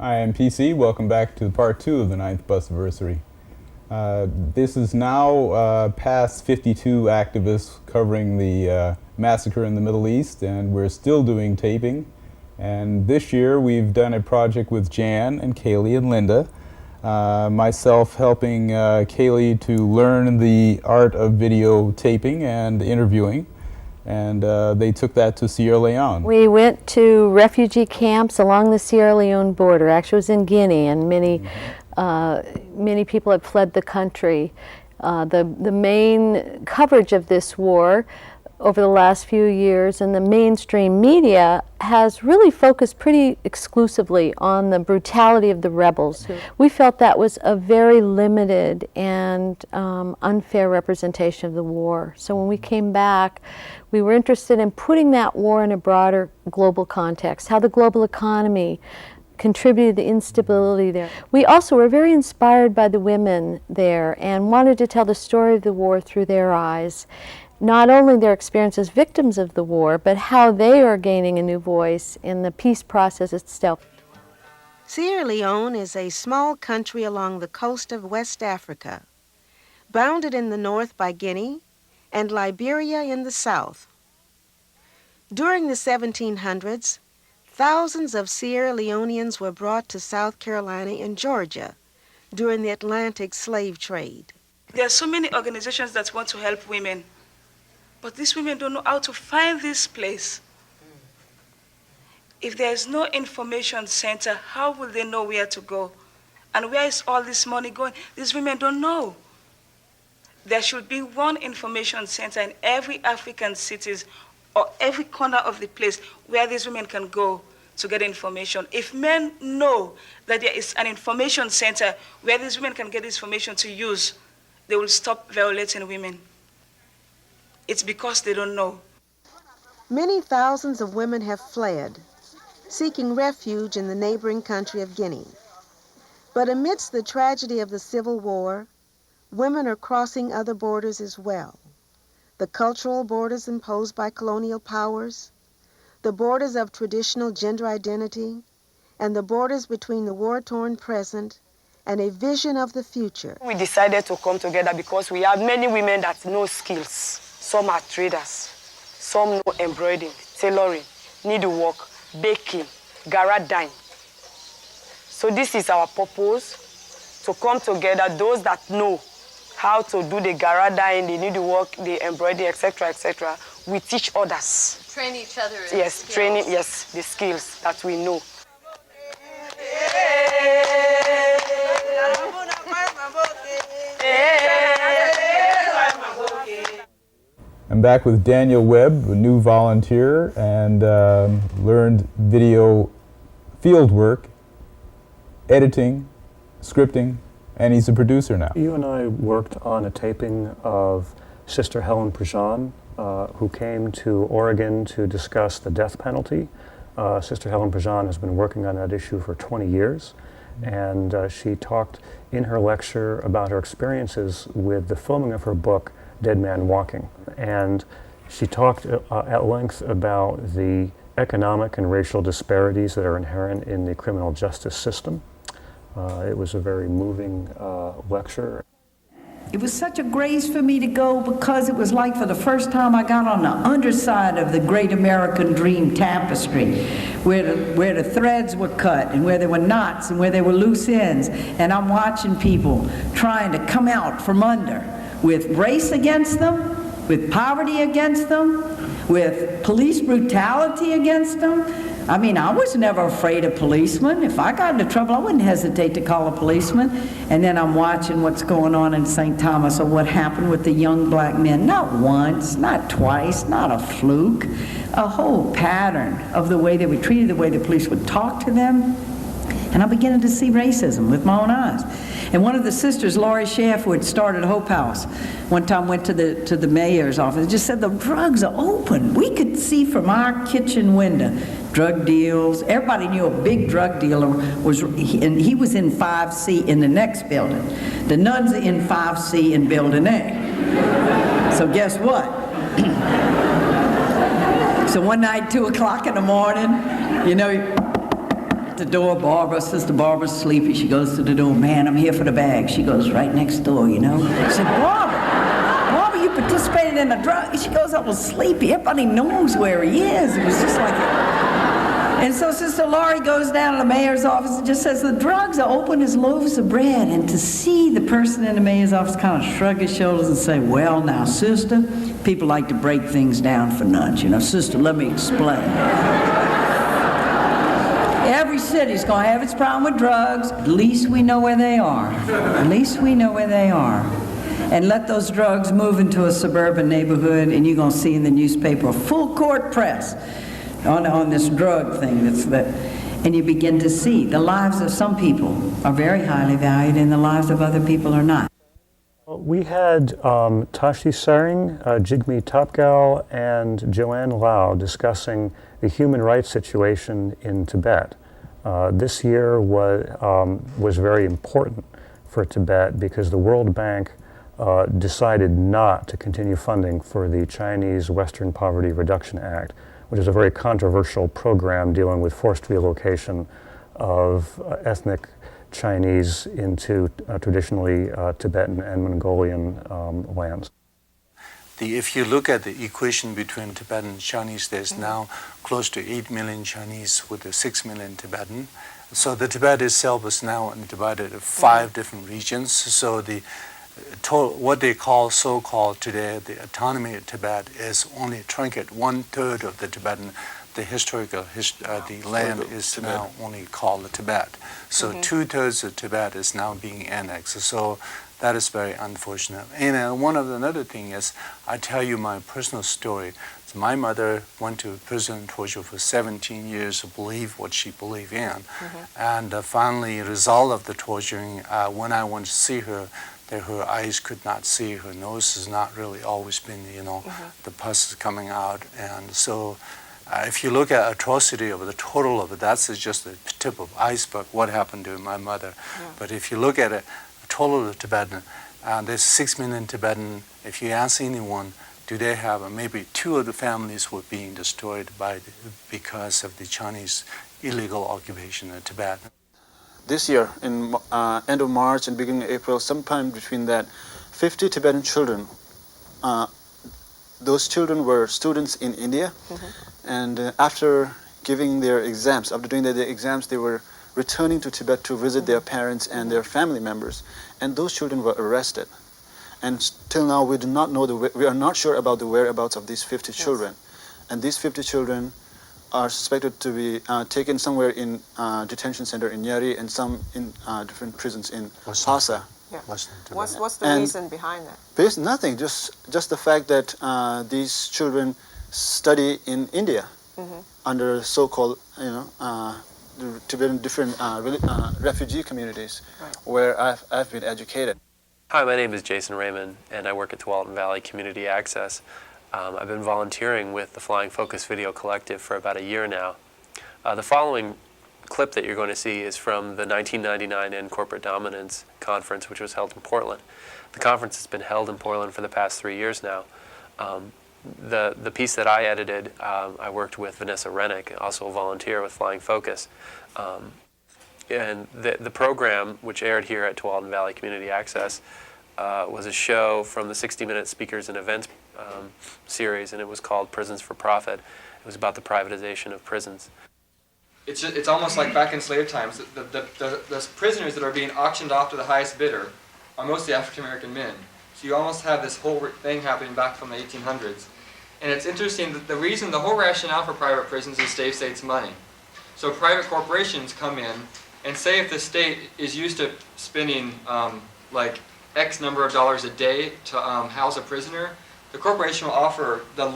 Hi, I'm PC. Welcome back to part 2 of the 9th Busiversary. This is now past 52 activists covering the massacre in the Middle East, and we're still doing taping. And this year we've done a project with Jan and Kaylee and Linda, myself helping Kaylee to learn the art of video taping and interviewing. And they took that to Sierra Leone. We went to refugee camps along the Sierra Leone border. Actually, it was in Guinea, and many people had fled the country. The main coverage of this war over the last few years in the mainstream media has really focused pretty exclusively on the brutality of the rebels. We felt that was a very limited and unfair representation of the war. So when we came back, we were interested in putting that war in a broader global context, how the global economy contributed to the instability there. We also were very inspired by the women there and wanted to tell the story of the war through their eyes. Not only their experience as victims of the war, but how they are gaining a new voice in the peace process itself. Sierra Leone is a small country along the coast of West Africa, bounded in the north by Guinea and Liberia in the south. During the 1700s, thousands of Sierra Leoneans were brought to South Carolina and Georgia during the Atlantic slave trade. There are so many organizations that want to help women, but these women don't know how to find this place. If there is no information center, how will they know where to go? And where is all this money going? These women don't know. There should be one information center in every African cities or every corner of the place where these women can go to get information. If men know that there is an information center where these women can get this information to use, they will stop violating women. It's because they don't know. Many thousands of women have fled, seeking refuge in the neighboring country of Guinea. But amidst the tragedy of the Civil War, women are crossing other borders as well. The cultural borders imposed by colonial powers, the borders of traditional gender identity, and the borders between the war-torn present and a vision of the future. We decided to come together because we have many women that know skills. Some are traders, some know embroidering, tailoring, needlework, baking, garage dyeing. So this is our purpose, to come together, those that know how to do the garage dyeing, the needlework, the embroidery, etc., etc. We teach others. Train each other in Yes, skills. training, yes, the skills that we know. I'm back with Daniel Webb, a new volunteer, and learned video field work, editing, scripting, and he's a producer now. You and I worked on a taping of Sister Helen Prejean, who came to Oregon to discuss the death penalty. Sister Helen Prejean has been working on that issue for 20 years, and she talked in her lecture about her experiences with the filming of her book, Dead Man Walking. And she talked at length about the economic and racial disparities that are inherent in the criminal justice system. It was a very moving lecture. It was such a grace for me to go because it was like for the first time I got on the underside of the great American dream tapestry, where the threads were cut and where there were knots and where there were loose ends. And I'm watching people trying to come out from under with race against them, with poverty against them, with police brutality against them. I mean, I was never afraid of policemen. If I got into trouble, I wouldn't hesitate to call a policeman. And then I'm watching what's going on in St. Thomas, or what happened with the young black men. Not once, not twice, not a fluke. A whole pattern of the way they were treated, the way the police would talk to them. And I'm beginning to see racism with my own eyes. And one of the sisters, Laurie Schaff, who had started Hope House, one time went to the mayor's office and just said, the drugs are open. We could see from our kitchen window drug deals. Everybody knew a big drug dealer was, and he was in 5C in the next building. The nuns are in 5C in building A. So guess what? So one night, 2 o'clock in the morning, you know, at the door. Sister Barbara's sleepy. She goes to the door. Man, I'm here for the bag. She goes right next door, you know. I said, Barbara, you participated in the drug. She goes, I was sleepy. Everybody knows where he is. It was just like And so Sister Laurie goes down to the mayor's office and just says, the drugs are open as loaves of bread. And to see the person in the mayor's office kind of shrug his shoulders and say, well, now, sister, people like to break things down for nuts. You know, sister, let me explain. Every city's going to have its problem with drugs. At least we know where they are. At least we know where they are. And let those drugs move into a suburban neighborhood, and you're going to see in the newspaper a full court press on this drug thing. And you begin to see the lives of some people are very highly valued, and the lives of other people are not. We had Tashi Sering, Jigme Topgal, and Joanne Lau discussing the human rights situation in Tibet. This year was very important for Tibet because the World Bank decided not to continue funding for the Chinese Western Poverty Reduction Act, which is a very controversial program dealing with forced relocation of ethnic Chinese into traditionally Tibetan and Mongolian lands. If you look at the equation between Tibetan and Chinese, there's now close to 8 million Chinese with 6 million Tibetan. So the Tibet itself is now divided into 5 different regions. So the what they call so-called today the autonomy of Tibet is only a trinket, 1/3 of the Tibetan. The historical the land is now only called the Tibet. So 2/3 of Tibet is now being annexed. So that is very unfortunate. And another thing is, I tell you my personal story. So my mother went to prison torture for 17 years to believe what she believed in. And finally, result of the torturing, when I went to see her, that her eyes could not see, her nose has not really always been, the pus is coming out. And so if you look at atrocity of the total of it, that's just the tip of iceberg, what happened to my mother. But if you look at it, total of the Tibetan, there's 6 million Tibetan. If you ask anyone, do they have maybe 2 of the families were being destroyed because of the Chinese illegal occupation of Tibet. This year, in end of March and beginning of April, sometime between that, 50 Tibetan children, those children were students in India, and after giving their exams, after doing their exams, they were returning to Tibet to visit their parents and their family members, and those children were arrested. And till now, we do not know we are not sure about the whereabouts of these 50 children, and these 50 children are suspected to be taken somewhere in detention center in Nyeri and some in different prisons in Lhasa. What's the reason behind that? There's nothing, just the fact that these children study in India under so-called, the Tibetan different refugee communities where I've been educated. Hi, my name is Jason Raymond, and I work at Tualatin Valley Community Access. I've been volunteering with the Flying Focus Video Collective for about a year now. The following clip that you're going to see is from the 1999 End Corporate Dominance Conference, which was held in Portland. The conference has been held in Portland for the past 3 years now. The piece that I edited, I worked with Vanessa Rennick, also a volunteer with Flying Focus. And the program, which aired here at Tualatin Valley Community Access, was a show from the 60-minute Speakers and Events series, and it was called Prisons for Profit. It was about the privatization of prisons. It's almost like back in slave times. The prisoners that are being auctioned off to the highest bidder are mostly African-American men. So you almost have this whole thing happening back from the 1800s. And it's interesting that the whole rationale for private prisons is save states money. So private corporations come in and say if the state is used to spending like X number of dollars a day to house a prisoner, the corporation will offer the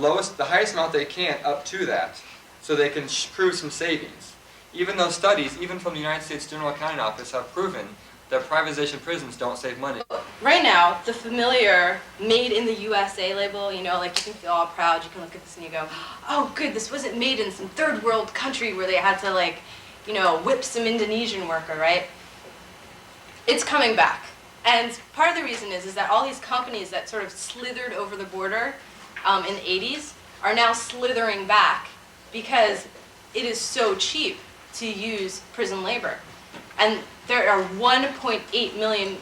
highest amount they can up to that, so they can prove some savings. Even though studies, even from the United States General Accounting Office, have proven that privatization of prisons don't save money. Right now, the familiar made in the USA label, like you can feel all proud, you can look at this and you go, oh good, this wasn't made in some third world country where they had to whip some Indonesian worker, right? It's coming back. And part of the reason is that all these companies that sort of slithered over the border in the 80s are now slithering back because it is so cheap to use prison labor. And there are 1.8 million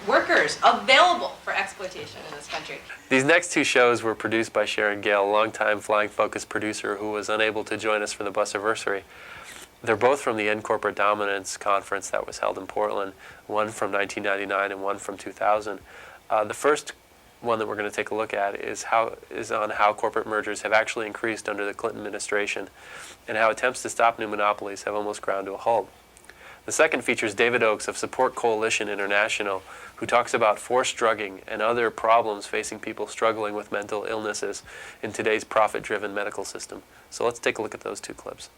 workers available for exploitation in this country. These next two shows were produced by Sharon Gail, a longtime Flying Focus producer who was unable to join us for the Busiversary. They're both from the End Corporate Dominance conference that was held in Portland, one from 1999 and one from 2000. The first one that we're going to take a look at is on how corporate mergers have actually increased under the Clinton administration and how attempts to stop new monopolies have almost ground to a halt. The second features David Oakes of Support Coalition International, who talks about forced drugging and other problems facing people struggling with mental illnesses in today's profit-driven medical system. So let's take a look at those two clips.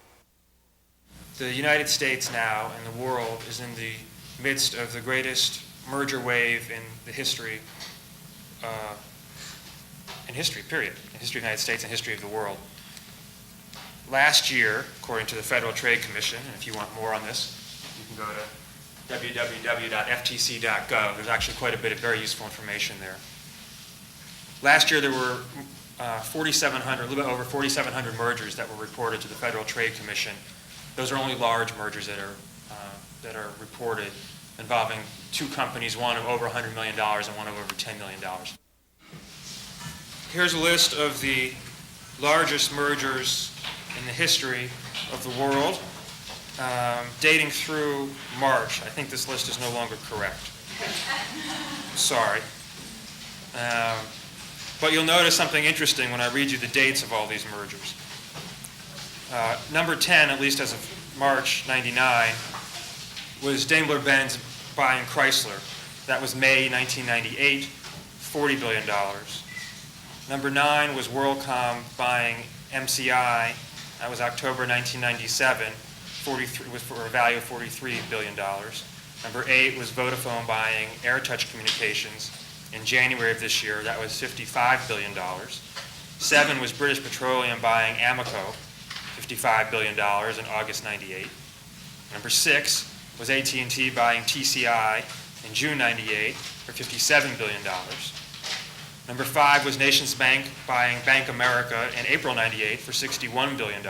The United States now and the world is in the midst of the greatest merger wave in the history, period, in history of the United States and history of the world. Last year, according to the Federal Trade Commission, and if you want more on this, you can go to www.ftc.gov. There's actually quite a bit of very useful information there. Last year there were 4,700, a little bit over 4,700 mergers that were reported to the Federal Trade Commission. Those are only large mergers that are reported, involving two companies, one of over $100 million and one of over $10 million. Here's a list of the largest mergers in the history of the world, dating through March. I think this list is no longer correct. Sorry. But you'll notice something interesting when I read you the dates of all these mergers. Number 10, at least as of March '99, was Daimler-Benz buying Chrysler. That was May 1998, $40 billion. Number 9 was WorldCom buying MCI. That was October 1997, was for a value of $43 billion. Number 8 was Vodafone buying AirTouch Communications in January of this year. That was $55 billion. 7 was British Petroleum buying Amoco, $55 billion in August '98. Number 6 was AT&T buying TCI in June '98 for $57 billion. Number 5 was Nations Bank buying Bank America in April '98 for $61 billion.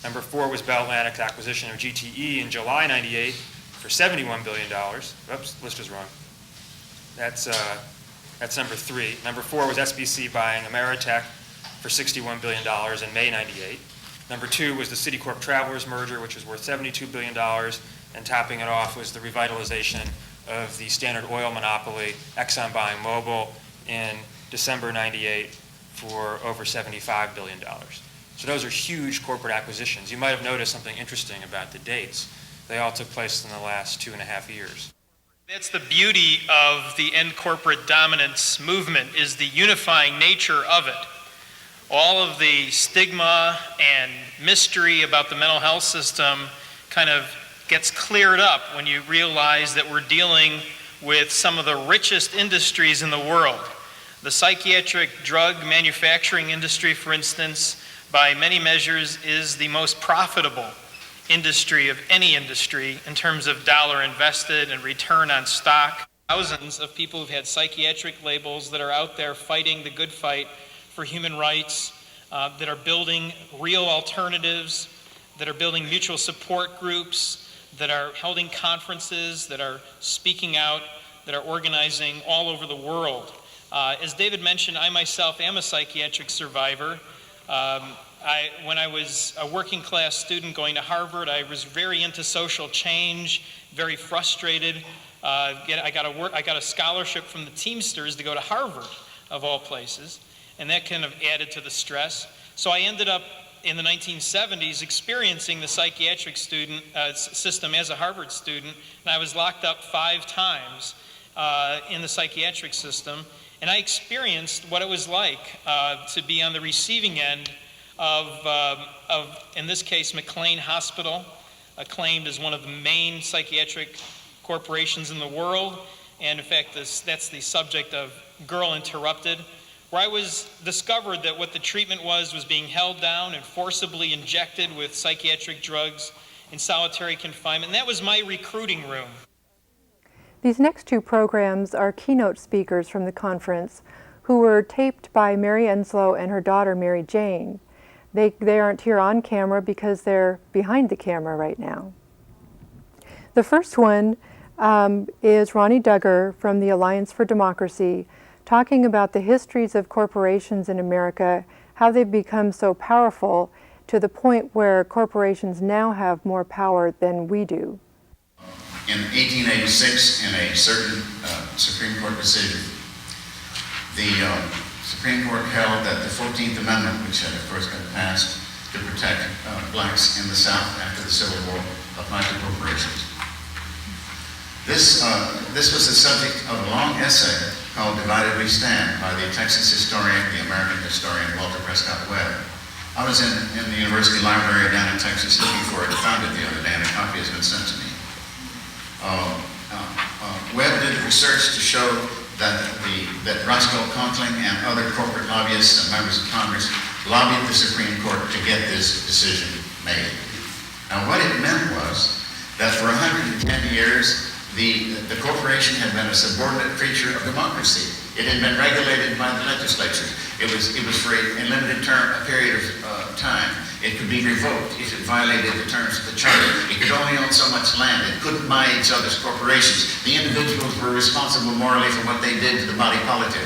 Number 4 was Bell Atlantic's acquisition of GTE in July '98 for $71 billion. Oops, list is wrong. That's number 3. Number 4 was SBC buying Ameritech for $61 billion in May '98. Number 2 was the Citicorp Travelers merger, which was worth $72 billion, and topping it off was the revitalization of the Standard Oil monopoly, Exxon buying Mobil in December '98 for over $75 billion. So those are huge corporate acquisitions. You might have noticed something interesting about the dates. They all took place in the last 2.5 years. That's the beauty of the end corporate dominance movement, is the unifying nature of it. All of the stigma and mystery about the mental health system kind of gets cleared up when you realize that we're dealing with some of the richest industries in the world. The psychiatric drug manufacturing industry, for instance, by many measures is the most profitable industry of any industry in terms of dollar invested and return on stock. Thousands of people who've had psychiatric labels that are out there fighting the good fight for human rights, that are building real alternatives, that are building mutual support groups, that are holding conferences, that are speaking out, that are organizing all over the world. As David mentioned, I myself am a psychiatric survivor. When I was a working class student going to Harvard, I was very into social change, very frustrated. I got a scholarship from the Teamsters to go to Harvard, of all places, and that kind of added to the stress. So I ended up in the 1970s experiencing the psychiatric system as a Harvard student, and I was locked up 5 times in the psychiatric system, and I experienced what it was like to be on the receiving end of in this case, McLean Hospital, acclaimed as one of the main psychiatric corporations in the world, and in fact that's the subject of Girl Interrupted, where I was discovered that what the treatment was being held down and forcibly injected with psychiatric drugs in solitary confinement, and that was my recruiting room. These next 2 programs are keynote speakers from the conference who were taped by Mary Enslow and her daughter Mary Jane. They aren't here on camera because they're behind the camera right now. The first one is Ronnie Duggar from the Alliance for Democracy, talking about the histories of corporations in America, how they've become so powerful to the point where corporations now have more power than we do. In 1886, in a certain Supreme Court decision, the Supreme Court held that the 14th Amendment, which had of course got passed to protect blacks in the South after the Civil War, applied to corporations. This was the subject of a long essay called Divided We Stand by the Texas historian, the American historian, Walter Prescott Webb. I was in the university library down in Texas looking for it and found it the other day, and a copy has been sent to me. Webb did research to show that Roscoe Conkling and other corporate lobbyists and members of Congress lobbied the Supreme Court to get this decision made. Now what it meant was that for 110 years, the corporation had been a subordinate creature of democracy. It had been regulated by the legislature. It was for a limited period of time. It could be revoked if it violated the terms of the charter. It could only own so much land. It couldn't buy each other's corporations. The individuals were responsible morally for what they did to the body politic.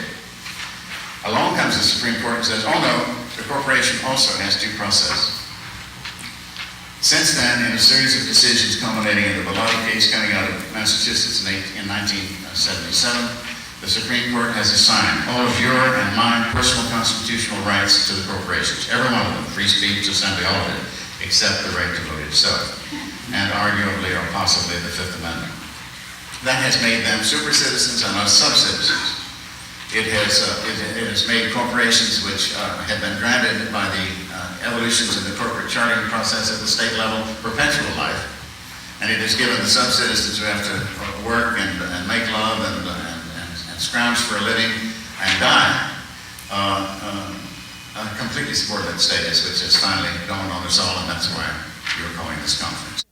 Along comes the Supreme Court and says, oh no, the corporation also has due process. Since then, in a series of decisions culminating in the ballot case coming out of Massachusetts in 1977, the Supreme Court has assigned all of your and mine personal constitutional rights to the corporations. Every one of them, free speech, assembly, all of it, except the right to vote itself, and arguably or possibly the Fifth Amendment. That has made them super citizens and us sub-citizens. It has made corporations which have been granted by the evolutions in the corporate charting process at the state level perpetual life, and it has given the sub-citizens who have to work and make love and scrounge for a living and die completely subordinate status, which has finally dawned on us all, and that's why you're calling this conference.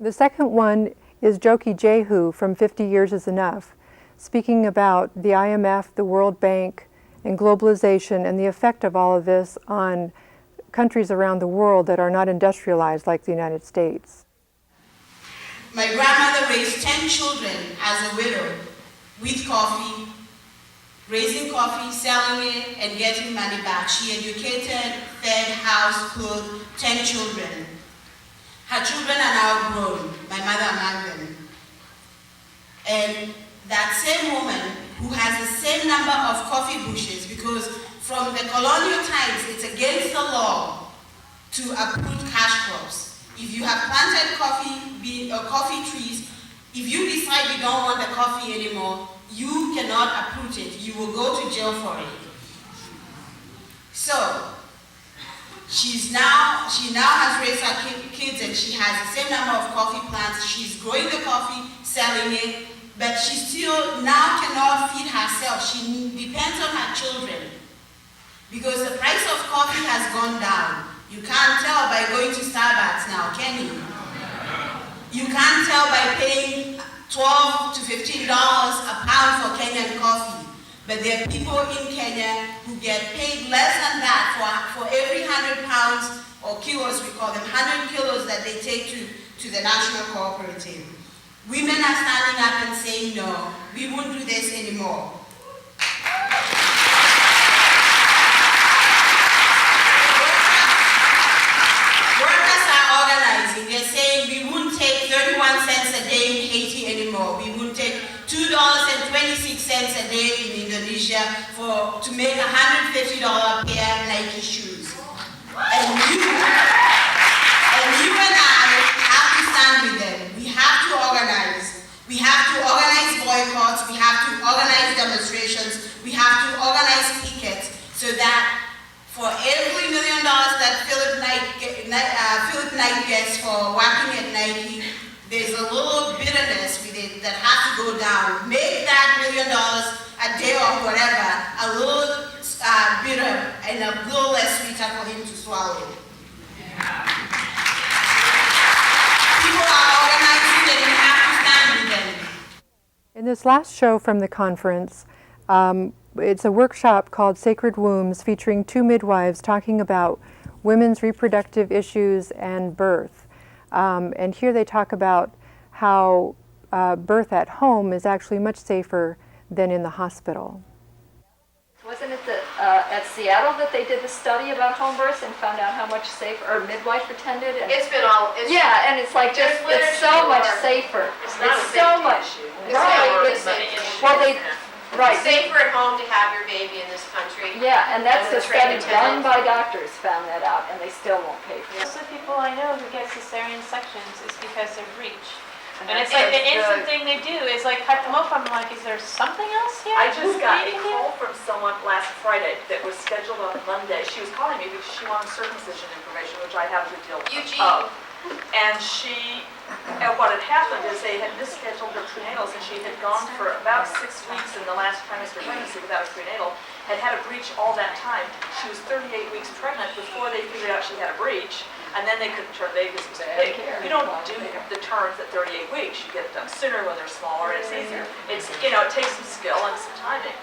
The second one is Joki Jehu from 50 Years is Enough, speaking about the IMF, the World Bank, and globalization and the effect of all of this on countries around the world that are not industrialized like the United States. My grandmother raised 10 children as a widow with coffee, raising coffee, selling it, and getting money back. She educated, fed, housed, clothed 10 children. Her children are now grown, my mother among them. And that same woman who has the same number of coffee bushes, because from the colonial times, it's against the law to uproot cash crops. If you have planted coffee trees, if you decide you don't want the coffee anymore, you cannot uproot it. You will go to jail for it. So, she now has raised her kids and she has the same number of coffee plants. She's growing the coffee, selling it, but she still now cannot feed herself. She depends on her children because the price of coffee has gone down. You can't tell by going to Starbucks now, can you? You can't tell by paying $12 to $15 a pound for Kenyan coffee. But there are people in Kenya who get paid less than that for every 100 pounds or kilos, we call them 100 kilos that they take to the national cooperative. Women are standing up and saying, no, we won't do this anymore. Workers are organizing. They're saying we won't take 31 cents a day in Haiti anymore. We won't take $2.26 a day in Indonesia to make a $150 pair of Nike shoes. And you and I have to stand with them. We have to organize. We have to organize boycotts. We have to organize demonstrations. We have to organize pickets so that for every $1 million that Philip Knight gets for working at Nike, there's a little bitterness with it that has to go down. Make that $1 million a day or whatever a little bitter and a little less sweeter for him to swallow. People are organizing and we have to stand with them. In this last show from the conference, it's a workshop called Sacred Wombs featuring two midwives talking about women's reproductive issues and birth. And here they talk about how birth at home is actually much safer than in the hospital. Wasn't it at Seattle that they did the study about home births and found out how much safer, or midwife attended? And It's been all. yeah, and it's like just, it's so much safer. It's not a so safety much. issue. Right. It's not a issue. Well, they, right. It's safer at home to have your baby in this country. Yeah, and that's than the study trained done attendant. by doctors found that out, and they still won't pay for it. Most of the people I know who get cesarean sections is because of breech. And that's it's like the good. instant thing they do is like cut them open. I'm like, is there something else here? I just got a bleeding here? call from someone last Friday that was scheduled on Monday. She was calling me because she wanted circumcision information, which I have a good deal of. And what had happened is they had misscheduled her prenatals, and she had gone for about 6 weeks in the last trimester of pregnancy without a prenatal, had had a breech all that time. She was 38 weeks pregnant before they figured out she had a breech, and then they couldn't turn babies because big. You don't do the turns at 38 weeks. You get it done sooner when they're smaller, and it's easier. It's, it takes some skill and some timing,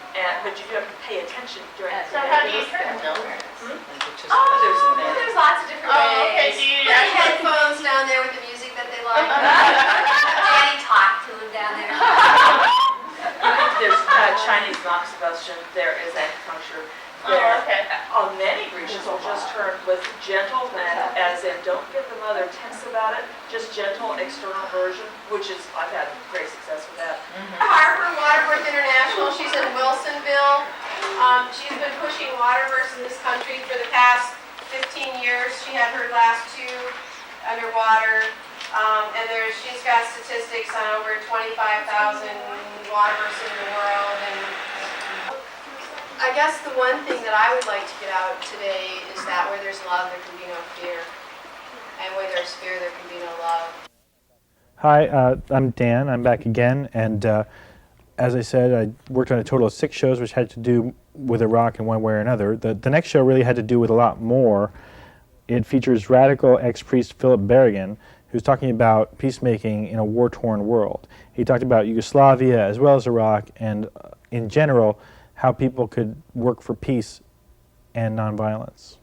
but you do have to pay attention during the So how do you turn them? There's lots of different ways. Oh, okay, so you Put the headphones down there with the music that they like. Daddy talk to them down there. There's Chinese moxibustion, there is acupuncture. On many breaches will just turn with gentle, and as in don't get the mother tense about it, just gentle external version, which is, I've had great success with that. Harper Waterbirth International, she's in Wilsonville. She's been pushing waterbirths in this country for the past 15 years. She had her last 2 underwater. And she's got statistics on over 25,000 waterbirths in the world. And I guess the one thing that I would like to get out today is that where there's love, there can be no fear. And where there's fear, there can be no love. Hi, I'm Dan. I'm back again. And as I said, I worked on a total of 6 shows which had to do with Iraq in one way or another. The next show really had to do with a lot more. It features radical ex-priest Philip Berrigan, who's talking about peacemaking in a war-torn world. He talked about Yugoslavia as well as Iraq, and in general, how people could work for peace and nonviolence.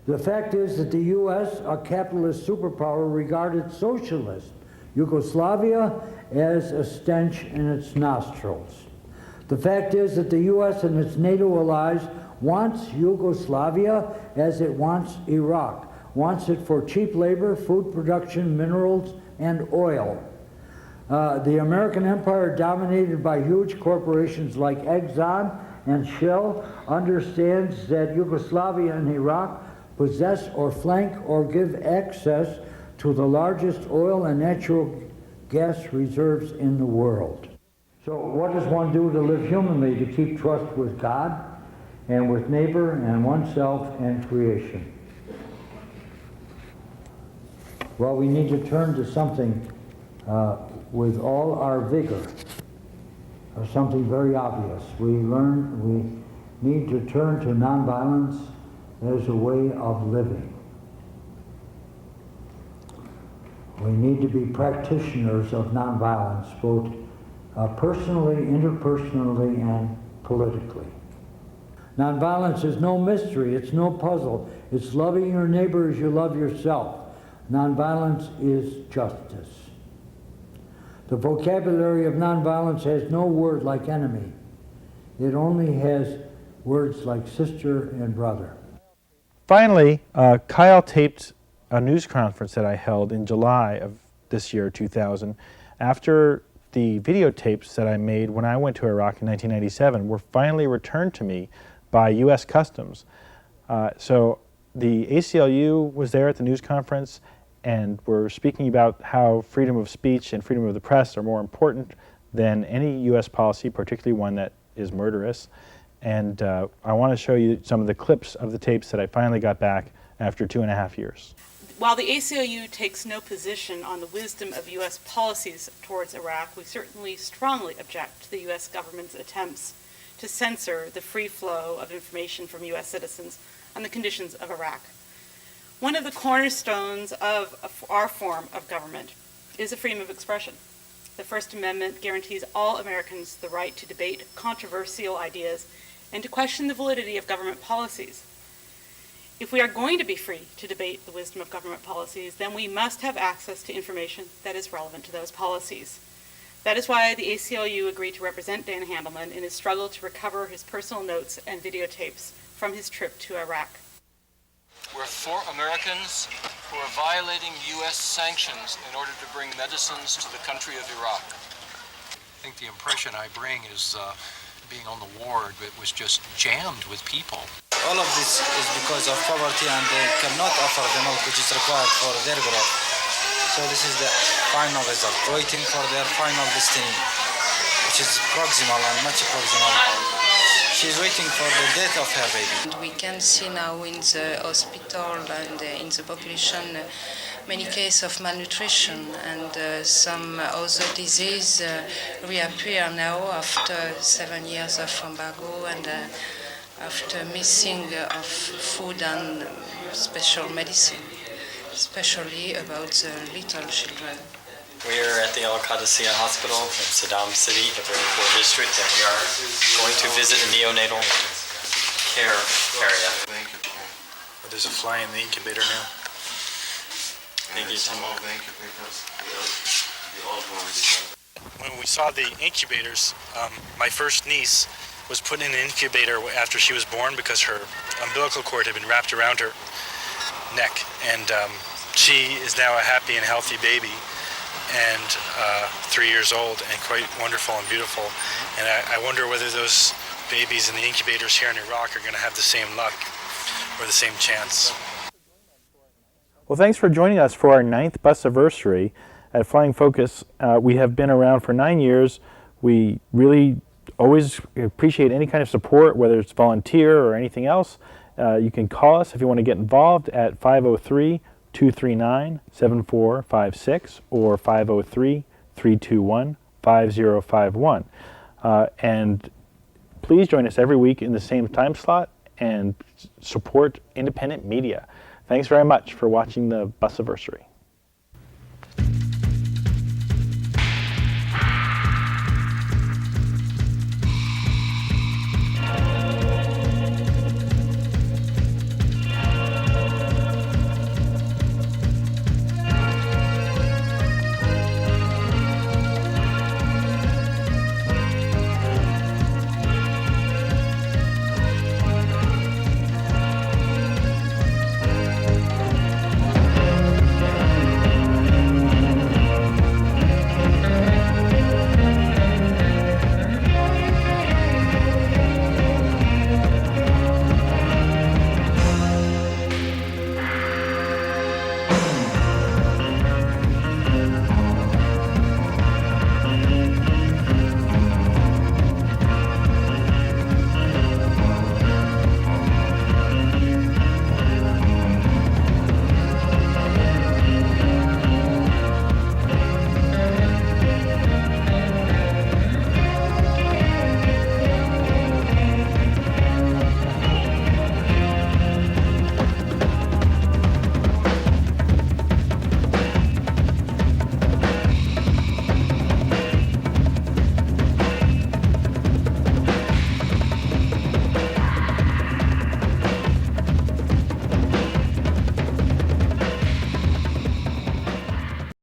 The fact is that the U.S., a capitalist superpower, regarded socialist Yugoslavia as a stench in its nostrils. The fact is that the U.S. and its NATO allies wants Yugoslavia as it wants Iraq, wants it for cheap labor, food production, minerals, and oil. The American empire, dominated by huge corporations like Exxon and Shell, understands that Yugoslavia and Iraq possess or flank or give access to the largest oil and natural gas reserves in the world. So what does one do to live humanly, to keep trust with God and with neighbor and oneself and creation? Well, we need to turn to something with all our vigor, or something very obvious. We need to turn to nonviolence as a way of living. We need to be practitioners of nonviolence, both personally, interpersonally, and politically. Nonviolence is no mystery, it's no puzzle. It's loving your neighbor as you love yourself. Nonviolence is justice. The vocabulary of nonviolence has no word like enemy. It only has words like sister and brother. Finally, Kyle taped a news conference that I held in July of this year, 2000, after the videotapes that I made when I went to Iraq in 1997 were finally returned to me by U.S. Customs. So the ACLU was there at the news conference, and we're speaking about how freedom of speech and freedom of the press are more important than any U.S. policy, particularly one that is murderous. And I want to show you some of the clips of the tapes that I finally got back after 2.5 years. While the ACLU takes no position on the wisdom of U.S. policies towards Iraq, we certainly strongly object to the U.S. government's attempts to censor the free flow of information from U.S. citizens on the conditions of Iraq. One of the cornerstones of our form of government is the freedom of expression. The First Amendment guarantees all Americans the right to debate controversial ideas and to question the validity of government policies. If we are going to be free to debate the wisdom of government policies, then we must have access to information that is relevant to those policies. That is why the ACLU agreed to represent Dan Handelman in his struggle to recover his personal notes and videotapes from his trip to Iraq. We're 4 Americans who are violating U.S. sanctions in order to bring medicines to the country of Iraq. I think the impression I bring is being on the ward, it was just jammed with people. All of this is because of poverty, and they cannot offer the milk which is required for their growth. So this is the final result, waiting for their final destiny, which is proximal and much proximal. She's waiting for the death of her baby. And we can see now in the hospital and in the population many cases of malnutrition, and some other disease reappear now after 7 years of embargo and after missing of food and special medicine, especially about the little children. We're at the Al Qadisiyah Hospital in Saddam City, the very poor district, and we are going to visit a neonatal care area. Well, there's a fly in the incubator now. When we saw the incubators, my first niece was put in an incubator after she was born because her umbilical cord had been wrapped around her neck, and she is now a happy and healthy baby, and 3 years old, and quite wonderful and beautiful. And I wonder whether those babies in the incubators here in Iraq are going to have the same luck or the same chance. Well, thanks for joining us for our 9th Busiversary at Flying Focus. We have been around for 9 years. We really always appreciate any kind of support, whether it's volunteer or anything else. You can call us if you want to get involved at 503-239-7456 or 503-321-5051. And please join us every week in the same time slot and support independent media. Thanks very much for watching the Busiversary.